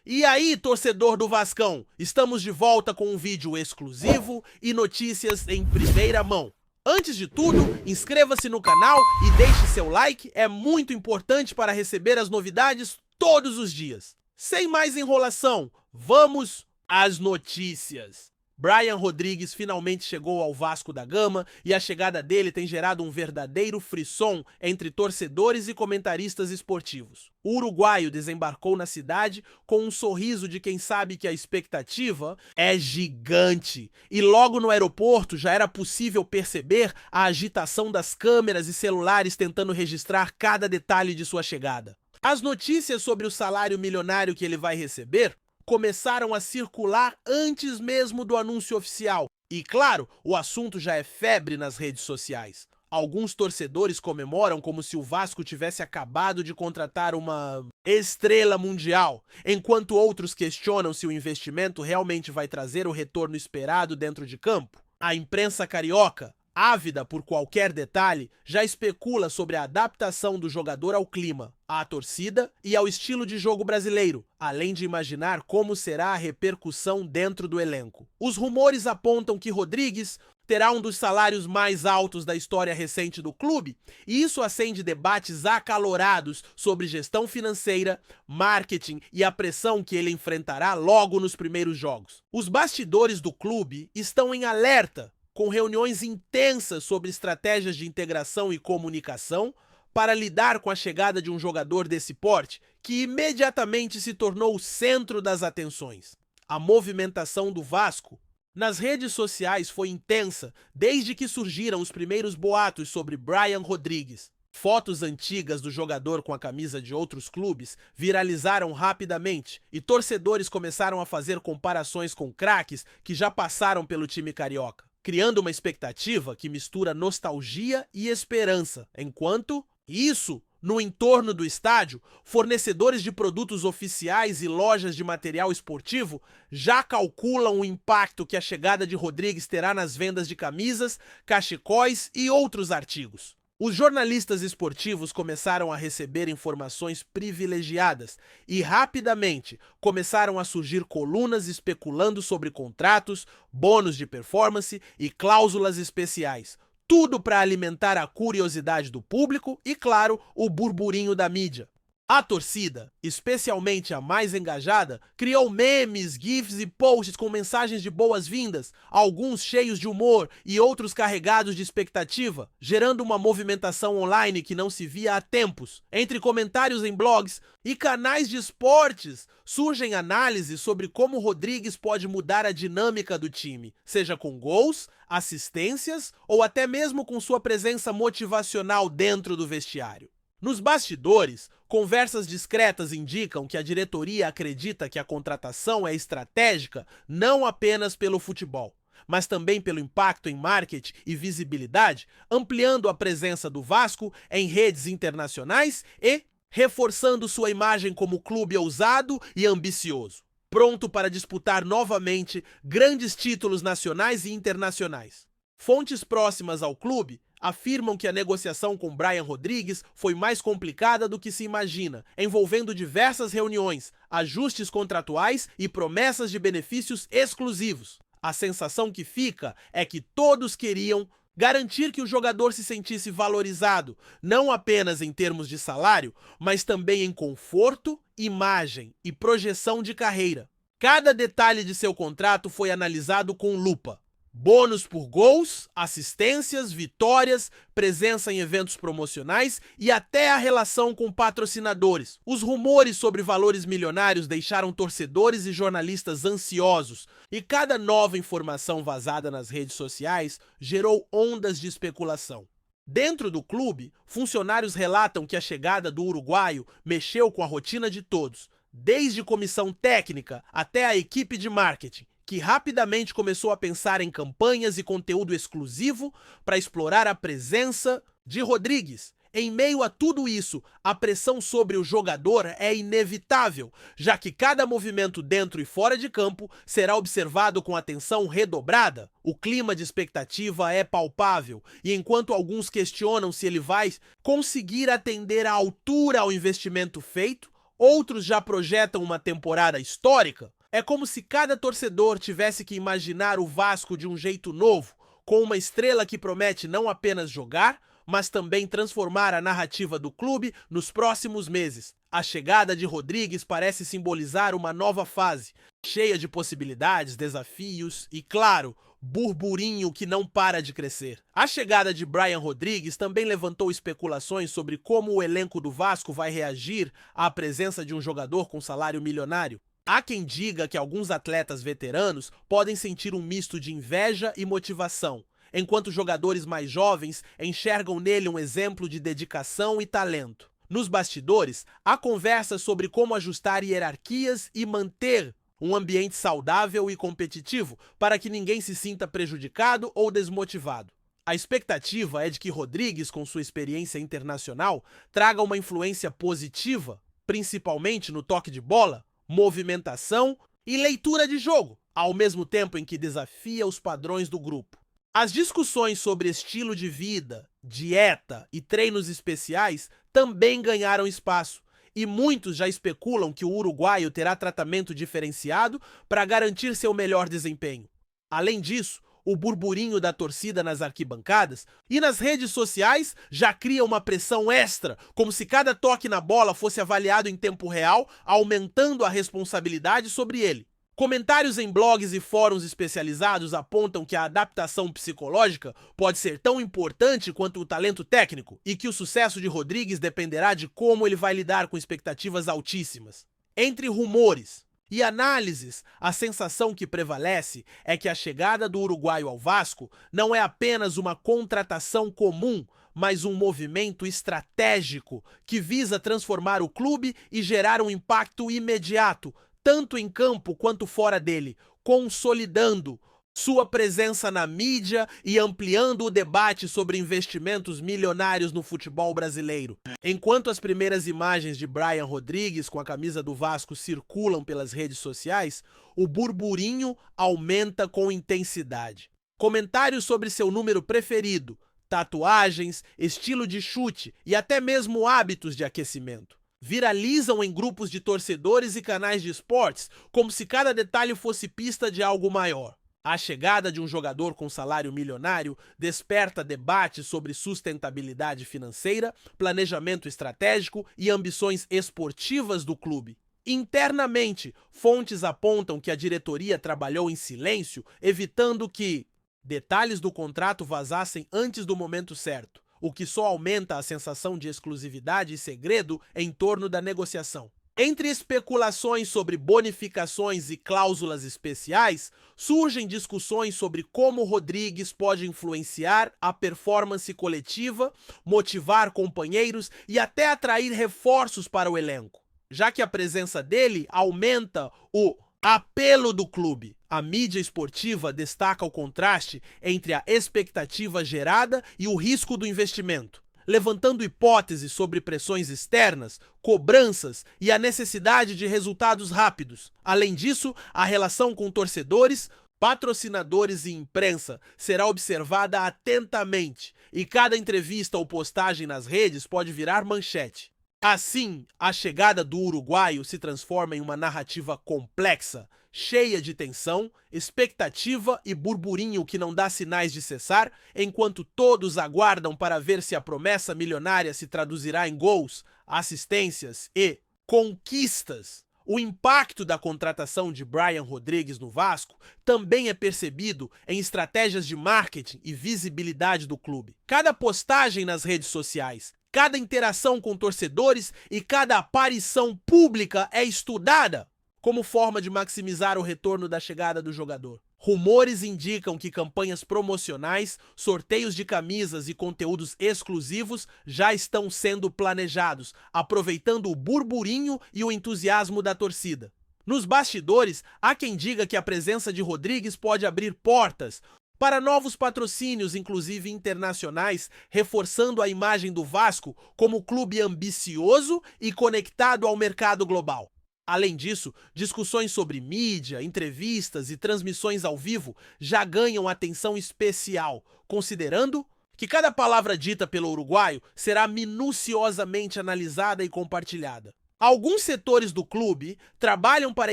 E aí, torcedor do Vascão, estamos de volta com um vídeo exclusivo e notícias em primeira mão. Antes de tudo, inscreva-se no canal e deixe seu like, é muito importante para receber as novidades todos os dias. Sem mais enrolação, vamos às notícias. Brian Rodrigues finalmente chegou ao Vasco da Gama e a chegada dele tem gerado um verdadeiro frisson entre torcedores e comentaristas esportivos. O uruguaio desembarcou na cidade com um sorriso de quem sabe que a expectativa é gigante. E logo no aeroporto já era possível perceber a agitação das câmeras e celulares tentando registrar cada detalhe de sua chegada. As notícias sobre o salário milionário que ele vai receber começaram a circular antes mesmo do anúncio oficial. E claro, o assunto já é febre nas redes sociais. Alguns torcedores comemoram como se o Vasco tivesse acabado de contratar uma estrela mundial, enquanto outros questionam se o investimento realmente vai trazer o retorno esperado dentro de campo. A imprensa carioca, ávida por qualquer detalhe, já especula sobre a adaptação do jogador ao clima, à torcida e ao estilo de jogo brasileiro, além de imaginar como será a repercussão dentro do elenco. Os rumores apontam que Rodrigues terá um dos salários mais altos da história recente do clube, e isso acende debates acalorados sobre gestão financeira, marketing e a pressão que ele enfrentará logo nos primeiros jogos. Os bastidores do clube estão em alerta, com reuniões intensas sobre estratégias de integração e comunicação para lidar com a chegada de um jogador desse porte, que imediatamente se tornou o centro das atenções. A movimentação do Vasco nas redes sociais foi intensa desde que surgiram os primeiros boatos sobre Brian Rodrigues. Fotos antigas do jogador com a camisa de outros clubes viralizaram rapidamente e torcedores começaram a fazer comparações com craques que já passaram pelo time carioca, criando uma expectativa que mistura nostalgia e esperança, enquanto isso, no entorno do estádio, fornecedores de produtos oficiais e lojas de material esportivo já calculam o impacto que a chegada de Rodrigues terá nas vendas de camisas, cachecóis e outros artigos. Os jornalistas esportivos começaram a receber informações privilegiadas e rapidamente começaram a surgir colunas especulando sobre contratos, bônus de performance e cláusulas especiais. Tudo para alimentar a curiosidade do público e, claro, o burburinho da mídia. A torcida, especialmente a mais engajada, criou memes, gifs e posts com mensagens de boas-vindas, alguns cheios de humor e outros carregados de expectativa, gerando uma movimentação online que não se via há tempos. Entre comentários em blogs e canais de esportes, surgem análises sobre como Rodrigues pode mudar a dinâmica do time, seja com gols, assistências ou até mesmo com sua presença motivacional dentro do vestiário. Nos bastidores, conversas discretas indicam que a diretoria acredita que a contratação é estratégica não apenas pelo futebol, mas também pelo impacto em marketing e visibilidade, ampliando a presença do Vasco em redes internacionais e reforçando sua imagem como clube ousado e ambicioso, pronto para disputar novamente grandes títulos nacionais e internacionais. Fontes próximas ao clube afirmam que a negociação com Brian Rodrigues foi mais complicada do que se imagina, envolvendo diversas reuniões, ajustes contratuais e promessas de benefícios exclusivos. A sensação que fica é que todos queriam garantir que o jogador se sentisse valorizado, não apenas em termos de salário, mas também em conforto, imagem e projeção de carreira. Cada detalhe de seu contrato foi analisado com lupa. Bônus por gols, assistências, vitórias, presença em eventos promocionais e até a relação com patrocinadores. Os rumores sobre valores milionários deixaram torcedores e jornalistas ansiosos, e cada nova informação vazada nas redes sociais gerou ondas de especulação. Dentro do clube, funcionários relatam que a chegada do uruguaio mexeu com a rotina de todos, desde comissão técnica até a equipe de marketing, que rapidamente começou a pensar em campanhas e conteúdo exclusivo para explorar a presença de Rodrigues. Em meio a tudo isso, a pressão sobre o jogador é inevitável, já que cada movimento dentro e fora de campo será observado com atenção redobrada. O clima de expectativa é palpável, e enquanto alguns questionam se ele vai conseguir atender à altura ao investimento feito, Outros já projetam uma temporada histórica. É como se cada torcedor tivesse que imaginar o Vasco de um jeito novo, com uma estrela que promete não apenas jogar, mas também transformar a narrativa do clube nos próximos meses. A chegada de Rodrigues parece simbolizar uma nova fase, cheia de possibilidades, desafios e, claro, burburinho que não para de crescer. A chegada de Brian Rodrigues também levantou especulações sobre como o elenco do Vasco vai reagir à presença de um jogador com salário milionário. Há quem diga que alguns atletas veteranos podem sentir um misto de inveja e motivação, enquanto jogadores mais jovens enxergam nele um exemplo de dedicação e talento. Nos bastidores, há conversas sobre como ajustar hierarquias e manter um ambiente saudável e competitivo para que ninguém se sinta prejudicado ou desmotivado. A expectativa é de que Rodrigues, com sua experiência internacional, traga uma influência positiva, principalmente no toque de bola, movimentação e leitura de jogo, ao mesmo tempo em que desafia os padrões do grupo. As discussões sobre estilo de vida, dieta e treinos especiais também ganharam espaço, e muitos já especulam que o uruguaio terá tratamento diferenciado para garantir seu melhor desempenho. Além disso, o burburinho da torcida nas arquibancadas e nas redes sociais já cria uma pressão extra, como se cada toque na bola fosse avaliado em tempo real, aumentando a responsabilidade sobre ele. Comentários em blogs e fóruns especializados apontam que a adaptação psicológica pode ser tão importante quanto o talento técnico e que o sucesso de Rodrigues dependerá de como ele vai lidar com expectativas altíssimas. Entre rumores e análises, a sensação que prevalece é que a chegada do uruguaio ao Vasco não é apenas uma contratação comum, mas um movimento estratégico que visa transformar o clube e gerar um impacto imediato, tanto em campo quanto fora dele, consolidando sua presença na mídia e ampliando o debate sobre investimentos milionários no futebol brasileiro. Enquanto as primeiras imagens de Brian Rodrigues com a camisa do Vasco circulam pelas redes sociais, o burburinho aumenta com intensidade. Comentários sobre seu número preferido, tatuagens, estilo de chute e até mesmo hábitos de aquecimento viralizam em grupos de torcedores e canais de esportes, como se cada detalhe fosse pista de algo maior. A chegada de um jogador com salário milionário desperta debate sobre sustentabilidade financeira, planejamento estratégico e ambições esportivas do clube. Internamente, fontes apontam que a diretoria trabalhou em silêncio, evitando que detalhes do contrato vazassem antes do momento certo, o que só aumenta a sensação de exclusividade e segredo em torno da negociação. Entre especulações sobre bonificações e cláusulas especiais, surgem discussões sobre como Rodrigues pode influenciar a performance coletiva, motivar companheiros e até atrair reforços para o elenco, já que a presença dele aumenta o apelo do clube. A mídia esportiva destaca o contraste entre a expectativa gerada e o risco do investimento, levantando hipóteses sobre pressões externas, cobranças e a necessidade de resultados rápidos. Além disso, a relação com torcedores, patrocinadores e imprensa será observada atentamente, e cada entrevista ou postagem nas redes pode virar manchete. Assim, a chegada do uruguaio se transforma em uma narrativa complexa, cheia de tensão, expectativa e burburinho que não dá sinais de cessar, enquanto todos aguardam para ver se a promessa milionária se traduzirá em gols, assistências e conquistas. O impacto da contratação de Brian Rodrigues no Vasco também é percebido em estratégias de marketing e visibilidade do clube. Cada postagem nas redes sociais, cada interação com torcedores e cada aparição pública é estudada como forma de maximizar o retorno da chegada do jogador. Rumores indicam que campanhas promocionais, sorteios de camisas e conteúdos exclusivos já estão sendo planejados, aproveitando o burburinho e o entusiasmo da torcida. Nos bastidores, há quem diga que a presença de Rodrigues pode abrir portas para novos patrocínios, inclusive internacionais, reforçando a imagem do Vasco como clube ambicioso e conectado ao mercado global. Além disso, discussões sobre mídia, entrevistas e transmissões ao vivo já ganham atenção especial, considerando que cada palavra dita pelo uruguaio será minuciosamente analisada e compartilhada. Alguns setores do clube trabalham para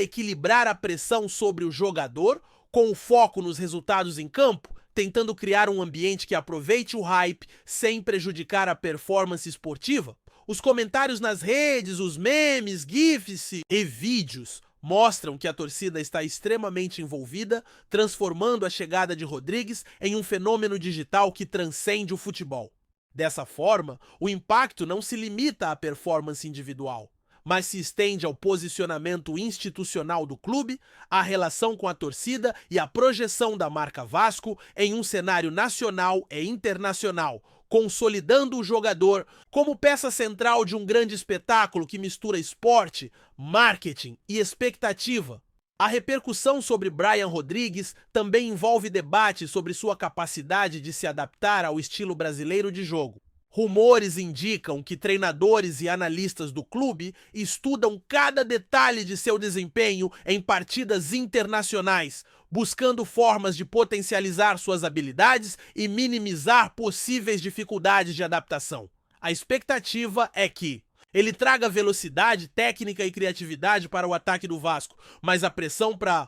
equilibrar a pressão sobre o jogador, com o foco nos resultados em campo, tentando criar um ambiente que aproveite o hype sem prejudicar a performance esportiva. Os comentários nas redes, os memes, gifs e vídeos mostram que a torcida está extremamente envolvida, transformando a chegada de Rodrigues em um fenômeno digital que transcende o futebol. Dessa forma, o impacto não se limita à performance individual, mas se estende ao posicionamento institucional do clube, à relação com a torcida e à projeção da marca Vasco em um cenário nacional e internacional, consolidando o jogador como peça central de um grande espetáculo que mistura esporte, marketing e expectativa. A repercussão sobre Brian Rodrigues também envolve debate sobre sua capacidade de se adaptar ao estilo brasileiro de jogo. Rumores indicam que treinadores e analistas do clube estudam cada detalhe de seu desempenho em partidas internacionais, buscando formas de potencializar suas habilidades e minimizar possíveis dificuldades de adaptação. A expectativa é que ele traga velocidade, técnica e criatividade para o ataque do Vasco, mas a pressão para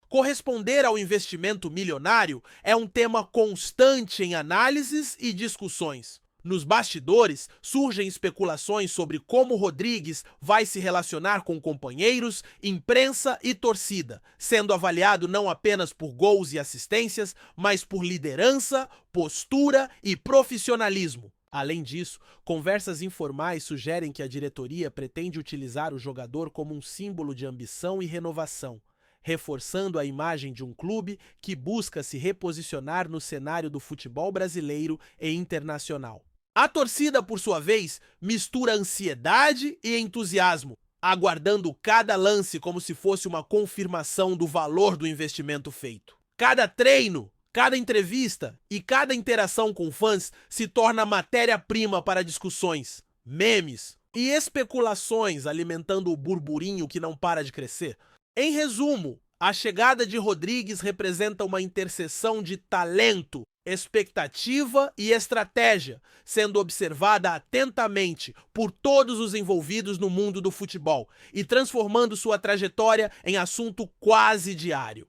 corresponder ao investimento milionário é um tema constante em análises e discussões. Nos bastidores, surgem especulações sobre como Rodrigues vai se relacionar com companheiros, imprensa e torcida, sendo avaliado não apenas por gols e assistências, mas por liderança, postura e profissionalismo. Além disso, conversas informais sugerem que a diretoria pretende utilizar o jogador como um símbolo de ambição e renovação, reforçando a imagem de um clube que busca se reposicionar no cenário do futebol brasileiro e internacional. A torcida, por sua vez, mistura ansiedade e entusiasmo, aguardando cada lance como se fosse uma confirmação do valor do investimento feito. Cada treino, cada entrevista e cada interação com fãs se torna matéria-prima para discussões, memes e especulações, alimentando o burburinho que não para de crescer. Em resumo, a chegada de Rodrigues representa uma interseção de talento, expectativa e estratégia, sendo observada atentamente por todos os envolvidos no mundo do futebol e transformando sua trajetória em assunto quase diário.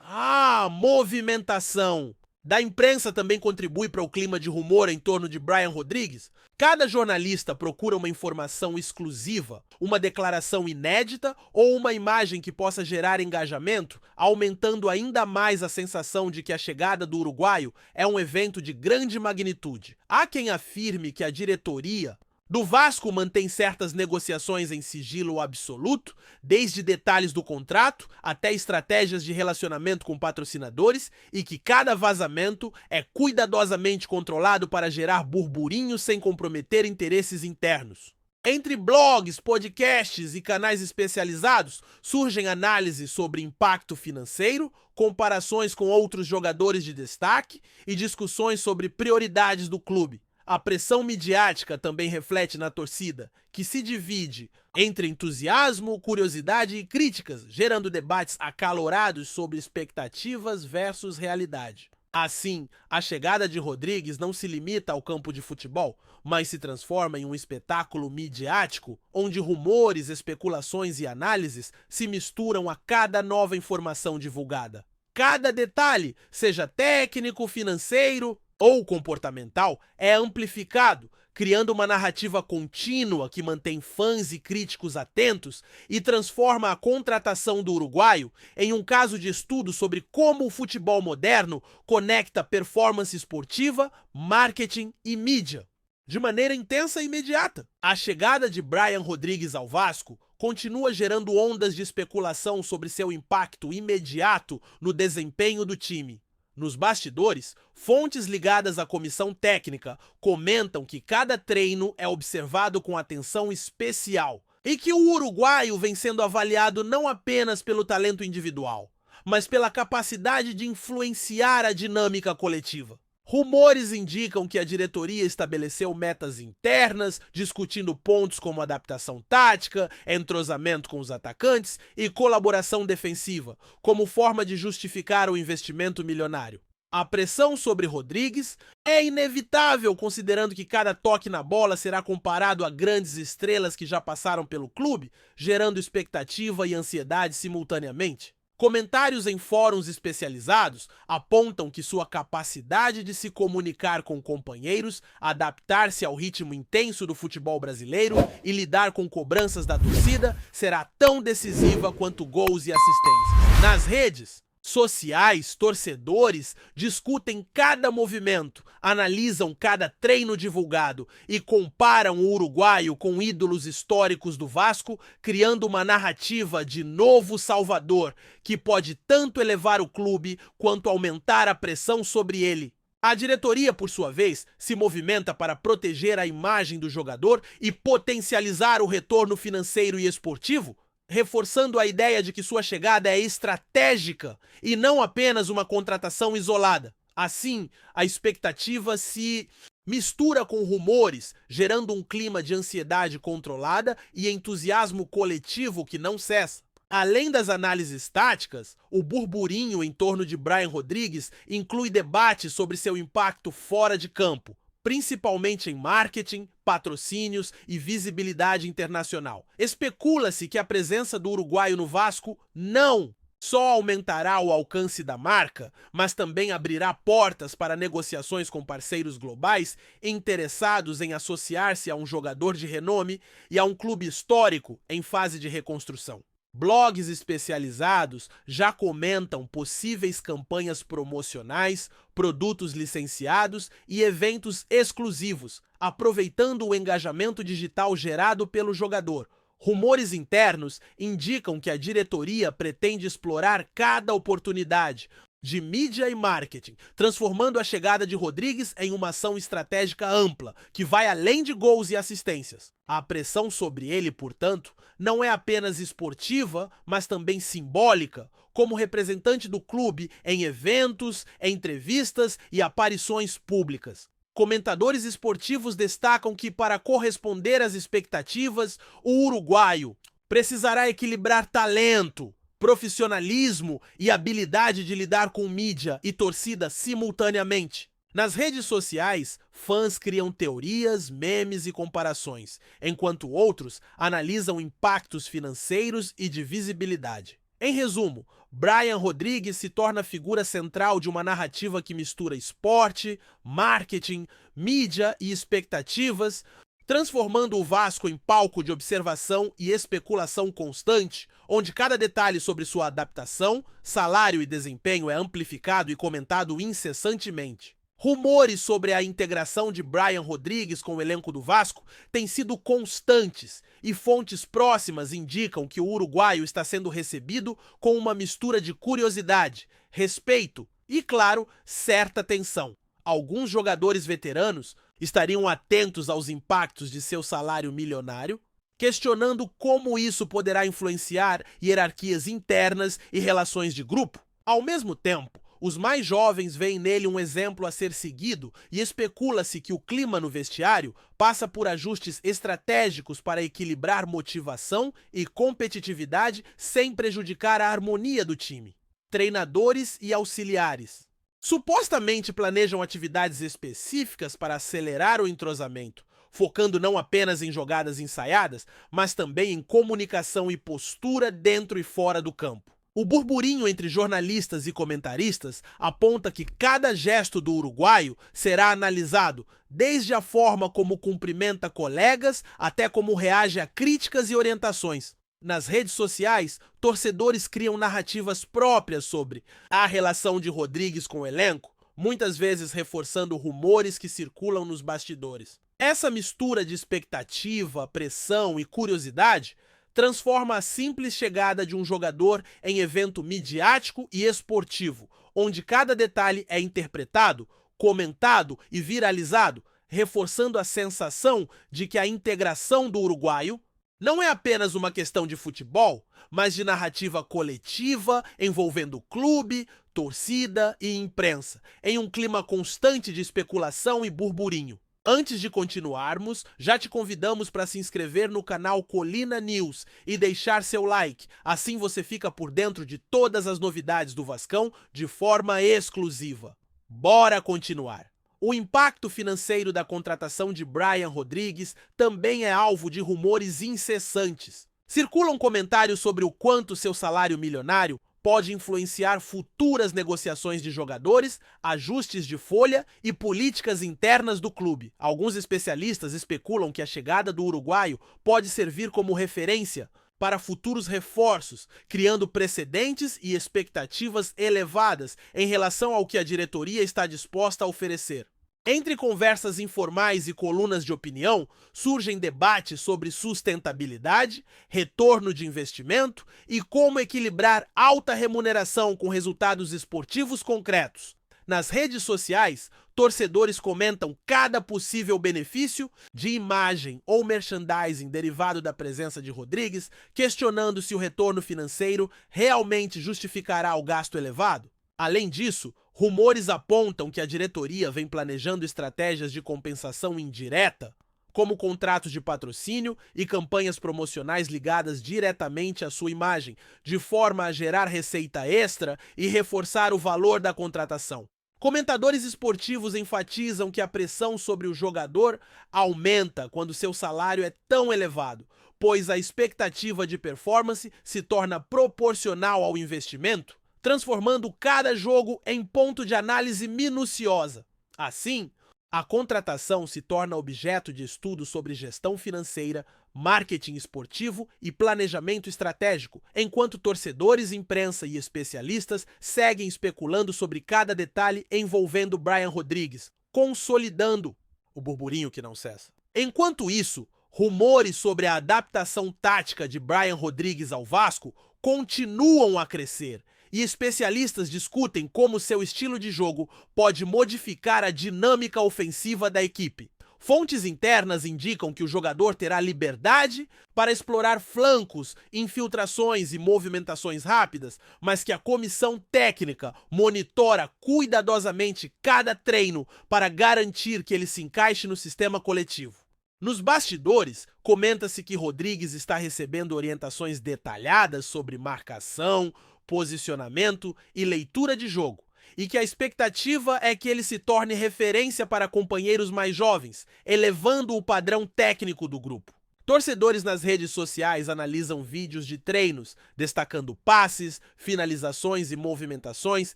A movimentação da imprensa também contribui para o clima de rumor em torno de Brian Rodrigues. Cada jornalista procura uma informação exclusiva, uma declaração inédita ou uma imagem que possa gerar engajamento, aumentando ainda mais a sensação de que a chegada do uruguaio é um evento de grande magnitude. Há quem afirme que a diretoria do Vasco mantém certas negociações em sigilo absoluto, desde detalhes do contrato até estratégias de relacionamento com patrocinadores, e que cada vazamento é cuidadosamente controlado para gerar burburinho sem comprometer interesses internos. Entre blogs, podcasts e canais especializados, surgem análises sobre impacto financeiro, comparações com outros jogadores de destaque e discussões sobre prioridades do clube. A pressão midiática também reflete na torcida, que se divide entre entusiasmo, curiosidade e críticas, gerando debates acalorados sobre expectativas versus realidade. Assim, a chegada de Rodrigues não se limita ao campo de futebol, mas se transforma em um espetáculo midiático, onde rumores, especulações e análises se misturam a cada nova informação divulgada. Cada detalhe, seja técnico, financeiro ou comportamental, é amplificado, criando uma narrativa contínua que mantém fãs e críticos atentos e transforma a contratação do uruguaio em um caso de estudo sobre como o futebol moderno conecta performance esportiva, marketing e mídia, de maneira intensa e imediata. A chegada de Brian Rodrigues ao Vasco continua gerando ondas de especulação sobre seu impacto imediato no desempenho do time. Nos bastidores, fontes ligadas à comissão técnica comentam que cada treino é observado com atenção especial e que o uruguaio vem sendo avaliado não apenas pelo talento individual, mas pela capacidade de influenciar a dinâmica coletiva. Rumores indicam que a diretoria estabeleceu metas internas, discutindo pontos como adaptação tática, entrosamento com os atacantes e colaboração defensiva, como forma de justificar o investimento milionário. A pressão sobre Rodrigues é inevitável, considerando que cada toque na bola será comparado a grandes estrelas que já passaram pelo clube, gerando expectativa e ansiedade simultaneamente. Comentários em fóruns especializados apontam que sua capacidade de se comunicar com companheiros, adaptar-se ao ritmo intenso do futebol brasileiro e lidar com cobranças da torcida será tão decisiva quanto gols e assistências. Nas redes sociais, torcedores discutem cada movimento, analisam cada treino divulgado e comparam o uruguaio com ídolos históricos do Vasco, criando uma narrativa de novo Salvador que pode tanto elevar o clube quanto aumentar a pressão sobre ele. A diretoria, por sua vez, se movimenta para proteger a imagem do jogador e potencializar o retorno financeiro e esportivo, reforçando a ideia de que sua chegada é estratégica e não apenas uma contratação isolada. Assim, a expectativa se mistura com rumores, gerando um clima de ansiedade controlada e entusiasmo coletivo que não cessa. Além das análises táticas, o burburinho em torno de Brian Rodrigues inclui debates sobre seu impacto fora de campo, principalmente em marketing, patrocínios e visibilidade internacional. Especula-se que a presença do uruguaio no Vasco não só aumentará o alcance da marca, mas também abrirá portas para negociações com parceiros globais interessados em associar-se a um jogador de renome e a um clube histórico em fase de reconstrução. Blogs especializados já comentam possíveis campanhas promocionais, produtos licenciados e eventos exclusivos, aproveitando o engajamento digital gerado pelo jogador. Rumores internos indicam que a diretoria pretende explorar cada oportunidade de mídia e marketing, transformando a chegada de Rodrigues em uma ação estratégica ampla, que vai além de gols e assistências. A pressão sobre ele, portanto, não é apenas esportiva, mas também simbólica, como representante do clube em eventos, entrevistas e aparições públicas. Comentadores esportivos destacam que, para corresponder às expectativas, o uruguaio precisará equilibrar talento, profissionalismo e habilidade de lidar com mídia e torcida simultaneamente. Nas redes sociais, fãs criam teorias, memes e comparações, enquanto outros analisam impactos financeiros e de visibilidade. Em resumo, Brian Rodrigues se torna a figura central de uma narrativa que mistura esporte, marketing, mídia e expectativas, transformando o Vasco em palco de observação e especulação constante, onde cada detalhe sobre sua adaptação, salário e desempenho é amplificado e comentado incessantemente. Rumores sobre a integração de Brian Rodrigues com o elenco do Vasco têm sido constantes e fontes próximas indicam que o uruguaio está sendo recebido com uma mistura de curiosidade, respeito e, claro, certa tensão. Alguns jogadores veteranos estariam atentos aos impactos de seu salário milionário, questionando como isso poderá influenciar hierarquias internas e relações de grupo. Ao mesmo tempo, os mais jovens veem nele um exemplo a ser seguido e especula-se que o clima no vestiário passa por ajustes estratégicos para equilibrar motivação e competitividade sem prejudicar a harmonia do time. Treinadores e auxiliares supostamente planejam atividades específicas para acelerar o entrosamento, focando não apenas em jogadas ensaiadas, mas também em comunicação e postura dentro e fora do campo. O burburinho entre jornalistas e comentaristas aponta que cada gesto do uruguaio será analisado, desde a forma como cumprimenta colegas até como reage a críticas e orientações. Nas redes sociais, torcedores criam narrativas próprias sobre a relação de Rodrigues com o elenco, muitas vezes reforçando rumores que circulam nos bastidores. Essa mistura de expectativa, pressão e curiosidade transforma a simples chegada de um jogador em evento midiático e esportivo, onde cada detalhe é interpretado, comentado e viralizado, reforçando a sensação de que a integração do uruguaio não é apenas uma questão de futebol, mas de narrativa coletiva envolvendo clube, torcida e imprensa, em um clima constante de especulação e burburinho. Antes de continuarmos, já te convidamos para se inscrever no canal Colina News e deixar seu like, assim você fica por dentro de todas as novidades do Vascão de forma exclusiva. Bora continuar. O impacto financeiro da contratação de Brian Rodrigues também é alvo de rumores incessantes. Circulam comentários sobre o quanto seu salário milionário pode influenciar futuras negociações de jogadores, ajustes de folha e políticas internas do clube. Alguns especialistas especulam que a chegada do uruguaio pode servir como referência para futuros reforços, criando precedentes e expectativas elevadas em relação ao que a diretoria está disposta a oferecer. Entre conversas informais e colunas de opinião, surgem debates sobre sustentabilidade, retorno de investimento e como equilibrar alta remuneração com resultados esportivos concretos. Nas redes sociais, torcedores comentam cada possível benefício de imagem ou merchandising derivado da presença de Rodrigues, questionando se o retorno financeiro realmente justificará o gasto elevado. Além disso, rumores apontam que a diretoria vem planejando estratégias de compensação indireta, como contratos de patrocínio e campanhas promocionais ligadas diretamente à sua imagem, de forma a gerar receita extra e reforçar o valor da contratação. Comentadores esportivos enfatizam que a pressão sobre o jogador aumenta quando seu salário é tão elevado, pois a expectativa de performance se torna proporcional ao investimento, transformando cada jogo em ponto de análise minuciosa. Assim, a contratação se torna objeto de estudo sobre gestão financeira, marketing esportivo e planejamento estratégico, enquanto torcedores, imprensa e especialistas seguem especulando sobre cada detalhe envolvendo Brian Rodrigues, consolidando o burburinho que não cessa. Enquanto isso, rumores sobre a adaptação tática de Brian Rodrigues ao Vasco continuam a crescer, e especialistas discutem como seu estilo de jogo pode modificar a dinâmica ofensiva da equipe. Fontes internas indicam que o jogador terá liberdade para explorar flancos, infiltrações e movimentações rápidas, mas que a comissão técnica monitora cuidadosamente cada treino para garantir que ele se encaixe no sistema coletivo. Nos bastidores, comenta-se que Rodrigues está recebendo orientações detalhadas sobre marcação, posicionamento e leitura de jogo, e que a expectativa é que ele se torne referência para companheiros mais jovens, elevando o padrão técnico do grupo. Torcedores nas redes sociais analisam vídeos de treinos, destacando passes, finalizações e movimentações,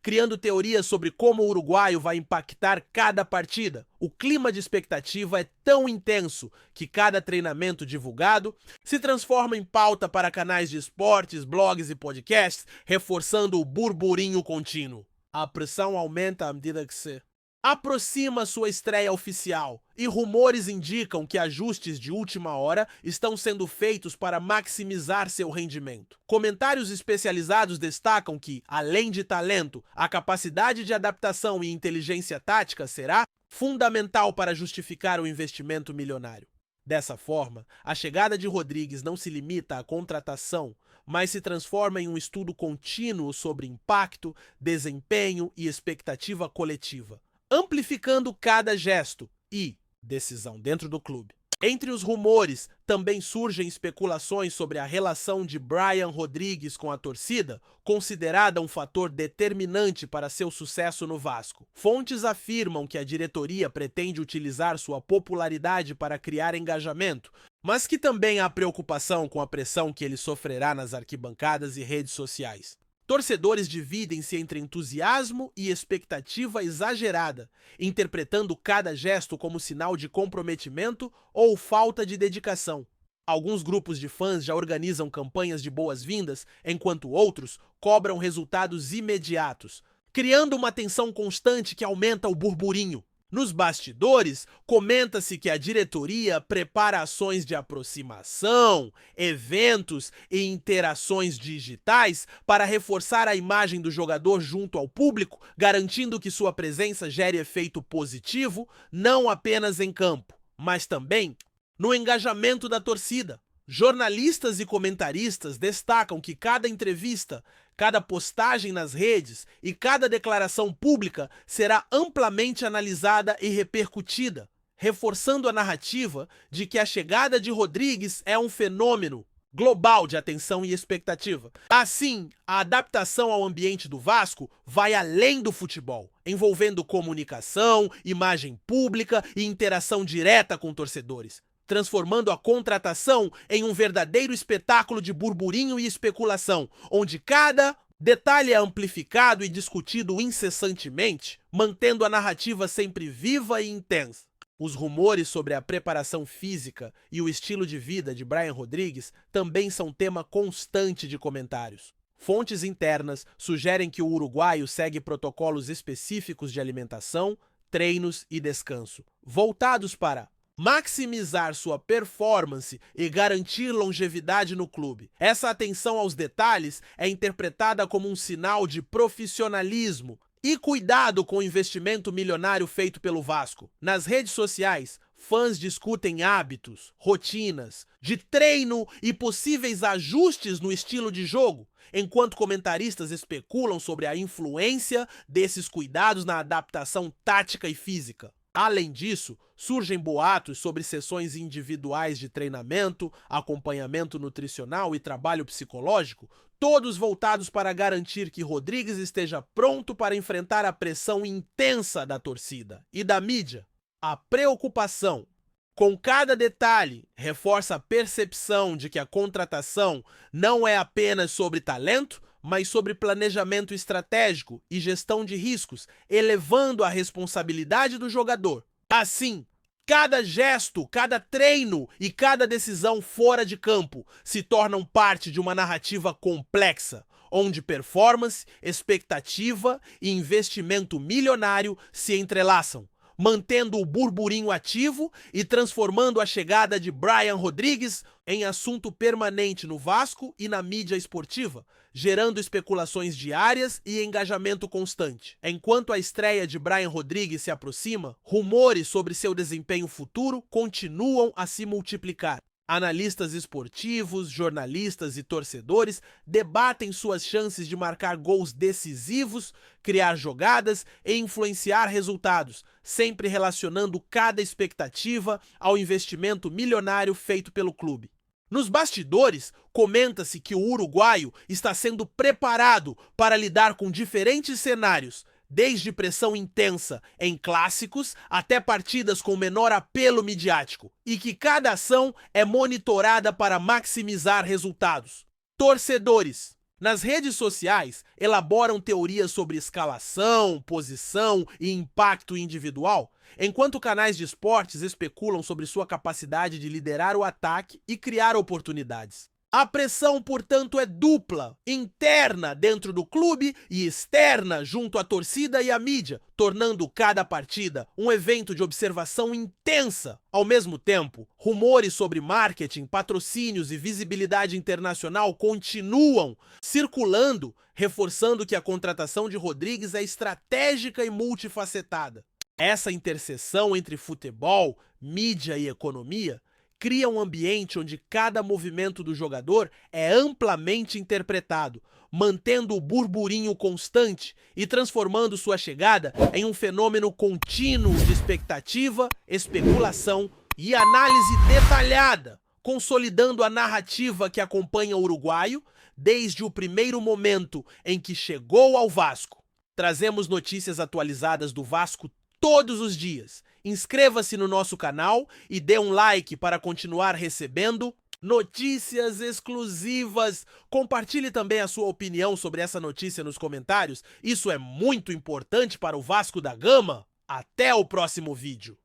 criando teorias sobre como o uruguaio vai impactar cada partida. O clima de expectativa é tão intenso que cada treinamento divulgado se transforma em pauta para canais de esportes, blogs e podcasts, reforçando o burburinho contínuo. A pressão aumenta à medida que se aproxima sua estreia oficial, e rumores indicam que ajustes de última hora estão sendo feitos para maximizar seu rendimento. Comentários especializados destacam que, além de talento, a capacidade de adaptação e inteligência tática será fundamental para justificar o investimento milionário. Dessa forma, a chegada de Rodrigues não se limita à contratação, mas se transforma em um estudo contínuo sobre impacto, desempenho e expectativa coletiva, amplificando cada gesto e decisão dentro do clube. Entre os rumores, também surgem especulações sobre a relação de Brian Rodrigues com a torcida, considerada um fator determinante para seu sucesso no Vasco. Fontes afirmam que a diretoria pretende utilizar sua popularidade para criar engajamento, mas que também há preocupação com a pressão que ele sofrerá nas arquibancadas e redes sociais. Torcedores dividem-se entre entusiasmo e expectativa exagerada, interpretando cada gesto como sinal de comprometimento ou falta de dedicação. Alguns grupos de fãs já organizam campanhas de boas-vindas, enquanto outros cobram resultados imediatos, criando uma tensão constante que aumenta o burburinho. Nos bastidores, comenta-se que a diretoria prepara ações de aproximação, eventos e interações digitais para reforçar a imagem do jogador junto ao público, garantindo que sua presença gere efeito positivo, não apenas em campo, mas também no engajamento da torcida. Jornalistas e comentaristas destacam que cada entrevista, cada postagem nas redes e cada declaração pública será amplamente analisada e repercutida, reforçando a narrativa de que a chegada de Rodrigues é um fenômeno global de atenção e expectativa. Assim, a adaptação ao ambiente do Vasco vai além do futebol, envolvendo comunicação, imagem pública e interação direta com torcedores, transformando a contratação em um verdadeiro espetáculo de burburinho e especulação, onde cada detalhe é amplificado e discutido incessantemente, mantendo a narrativa sempre viva e intensa. Os rumores sobre a preparação física e o estilo de vida de Brian Rodrigues também são tema constante de comentários. Fontes internas sugerem que o uruguaio segue protocolos específicos de alimentação, treinos e descanso, voltados para maximizar sua performance e garantir longevidade no clube. Essa atenção aos detalhes é interpretada como um sinal de profissionalismo e cuidado com o investimento milionário feito pelo Vasco. Nas redes sociais, fãs discutem hábitos, rotinas, de treino e possíveis ajustes no estilo de jogo, enquanto comentaristas especulam sobre a influência desses cuidados na adaptação tática e física. Além disso, surgem boatos sobre sessões individuais de treinamento, acompanhamento nutricional e trabalho psicológico, todos voltados para garantir que Rodrigues esteja pronto para enfrentar a pressão intensa da torcida e da mídia. A preocupação com cada detalhe reforça a percepção de que a contratação não é apenas sobre talento, mas sobre planejamento estratégico e gestão de riscos, elevando a responsabilidade do jogador. Assim, cada gesto, cada treino e cada decisão fora de campo se tornam parte de uma narrativa complexa, onde performance, expectativa e investimento milionário se entrelaçam, mantendo o burburinho ativo e transformando a chegada de Brian Rodrigues em assunto permanente no Vasco e na mídia esportiva, gerando especulações diárias e engajamento constante. Enquanto a estreia de Brian Rodrigues se aproxima, rumores sobre seu desempenho futuro continuam a se multiplicar. Analistas esportivos, jornalistas e torcedores debatem suas chances de marcar gols decisivos, criar jogadas e influenciar resultados, sempre relacionando cada expectativa ao investimento milionário feito pelo clube. Nos bastidores, comenta-se que o uruguaio está sendo preparado para lidar com diferentes cenários, desde pressão intensa em clássicos até partidas com menor apelo midiático, e que cada ação é monitorada para maximizar resultados. Torcedores, nas redes sociais, elaboram teorias sobre escalação, posição e impacto individual, enquanto canais de esportes especulam sobre sua capacidade de liderar o ataque e criar oportunidades. A pressão, portanto, é dupla, interna dentro do clube e externa junto à torcida e à mídia, tornando cada partida um evento de observação intensa. Ao mesmo tempo, rumores sobre marketing, patrocínios e visibilidade internacional continuam circulando, reforçando que a contratação de Rodrigues é estratégica e multifacetada. Essa interseção entre futebol, mídia e economia cria um ambiente onde cada movimento do jogador é amplamente interpretado, mantendo o burburinho constante e transformando sua chegada em um fenômeno contínuo de expectativa, especulação e análise detalhada, consolidando a narrativa que acompanha o uruguaio desde o primeiro momento em que chegou ao Vasco. Trazemos notícias atualizadas do Vasco todos os dias. Inscreva-se no nosso canal e dê um like para continuar recebendo notícias exclusivas. Compartilhe também a sua opinião sobre essa notícia nos comentários. Isso é muito importante para o Vasco da Gama. Até o próximo vídeo.